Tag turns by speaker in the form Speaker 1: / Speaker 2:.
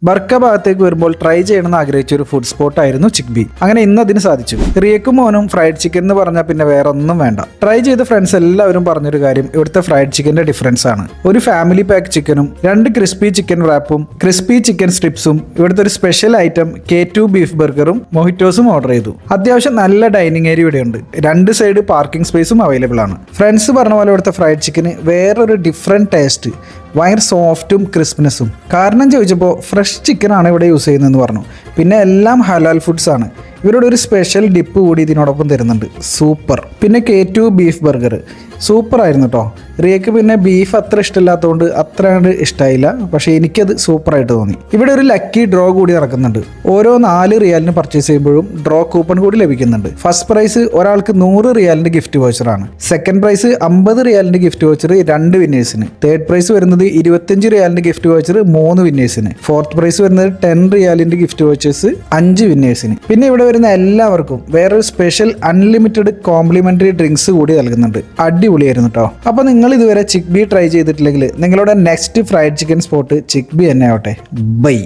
Speaker 1: Barka ഭാഗത്തേക്ക് വരുമ്പോൾ try ചെയ്യണമെന്ന് ആഗ്രഹിച്ച ഒരു ഫുഡ് സ്പോട്ട് ആയിരുന്നു ചിക്ബി. അങ്ങനെ ഇന്ന് അതിന് സാധിച്ചു. റിയക്കും മോനും ഫ്രൈഡ് ചിക്കൻ എന്ന് പറഞ്ഞാൽ പിന്നെ വേറെ ഒന്നും വേണ്ട. ട്രൈ ചെയ്ത ഫ്രണ്ട്സ് എല്ലാവരും പറഞ്ഞൊരു കാര്യം ഇവിടുത്തെ ഫ്രൈഡ് ചിക്കന്റെ ഡിഫറൻസ് ആണ്. ഒരു ഫാമിലി പാക്ക് ചിക്കനും 2 ക്രിസ്പി ചിക്കൻ റാപ്പും ക്രിസ്പി ചിക്കൻ സ്ട്രിപ്സും ഇവിടുത്തെ ഒരു സ്പെഷ്യൽ ഐറ്റം K2 ബീഫ് ബർഗറും മൊഹിറ്റോസും ഓർഡർ ചെയ്തു. അത്യാവശ്യം നല്ല ഡൈനിങ് ഏരിയ ഇവിടെയുണ്ട്. 2 സൈഡ് പാർക്കിംഗ് സ്പേസും അവൈലബിൾ ആണ്. ഫ്രണ്ട്സ് പറഞ്ഞ പോലെ ഇവിടുത്തെ ഫ്രൈഡ് ചിക്കന് വേറൊരു ഡിഫറെന്റ് ടേസ്റ്റ്, ഭയങ്കര സോഫ്റ്റും ക്രിസ്പിനെസ്സും. കാരണം ചോദിച്ചപ്പോൾ ഫ്രഷ് ചിക്കൻ ആണ് ഇവിടെ യൂസ് ചെയ്യുന്നതെന്ന് പറഞ്ഞു. പിന്നെ എല്ലാം ഹലാൽ ഫുഡ്സ് ആണ്. ഇവരുടെ ഒരു സ്പെഷ്യൽ ഡിപ്പ് കൂടി ഇതിനോടൊപ്പം തരുന്നുണ്ട്. സൂപ്പർ. പിന്നെ K2 ബീഫ് ബർഗർ സൂപ്പർ ആയിരുന്നു കേട്ടോ. റിയക്ക് പിന്നെ ബീഫ് അത്ര ഇഷ്ടമില്ലാത്തതുകൊണ്ട് അത്ര ഇഷ്ടമായില്ല. പക്ഷേ എനിക്കത് സൂപ്പറായിട്ട് തോന്നി. ഇവിടെ ഒരു ലക്കി ഡ്രോ കൂടി നടക്കുന്നുണ്ട്. ഓരോ 4 റിയാലിന് പർച്ചേസ് ചെയ്യുമ്പോഴും ഡ്രോ കൂപ്പൺ കൂടി ലഭിക്കുന്നുണ്ട്. ഫസ്റ്റ് പ്രൈസ് ഒരാൾക്ക് 100 റിയാലിന്റെ ഗിഫ്റ്റ് വൗച്ചറാണ്. സെക്കൻഡ് പ്രൈസ് 50 റിയാലിന്റെ ഗിഫ്റ്റ് വൗച്ചർ 2 വിന്നേഴ്സിന്. തേർഡ് പ്രൈസ് വരുന്നത് 25 റിയാലിന്റെ ഗിഫ്റ്റ് വൗച്ചർ 3 വിന്നേഴ്സിന്. ഫോർത്ത് പ്രൈസ് വരുന്നത് 10 റിയാലിന്റെ ഗിഫ്റ്റ് വൗച്ചേഴ്സ് 5 വിന്നേഴ്സിന്. പിന്നെ ഇവിടെ വരുന്ന എല്ലാവർക്കും വേറൊരു സ്പെഷ്യൽ അൺലിമിറ്റഡ് കോംപ്ലിമെന്ററി ഡ്രിങ്ക്സ് കൂടി നൽകുന്നുണ്ട്. അടിപൊളിയായിരുന്നു കേട്ടോ. അപ്പോൾ നിങ്ങൾ ഇതുവരെ ചിക്ബി ട്രൈ ചെയ്തിട്ടില്ലെങ്കിൽ നിങ്ങളുടെ നെക്സ്റ്റ് ഫ്രൈഡ് ചിക്കൻ സ്പോട്ട് ചിക്ബി തന്നെ ആവട്ടെ. ബൈ.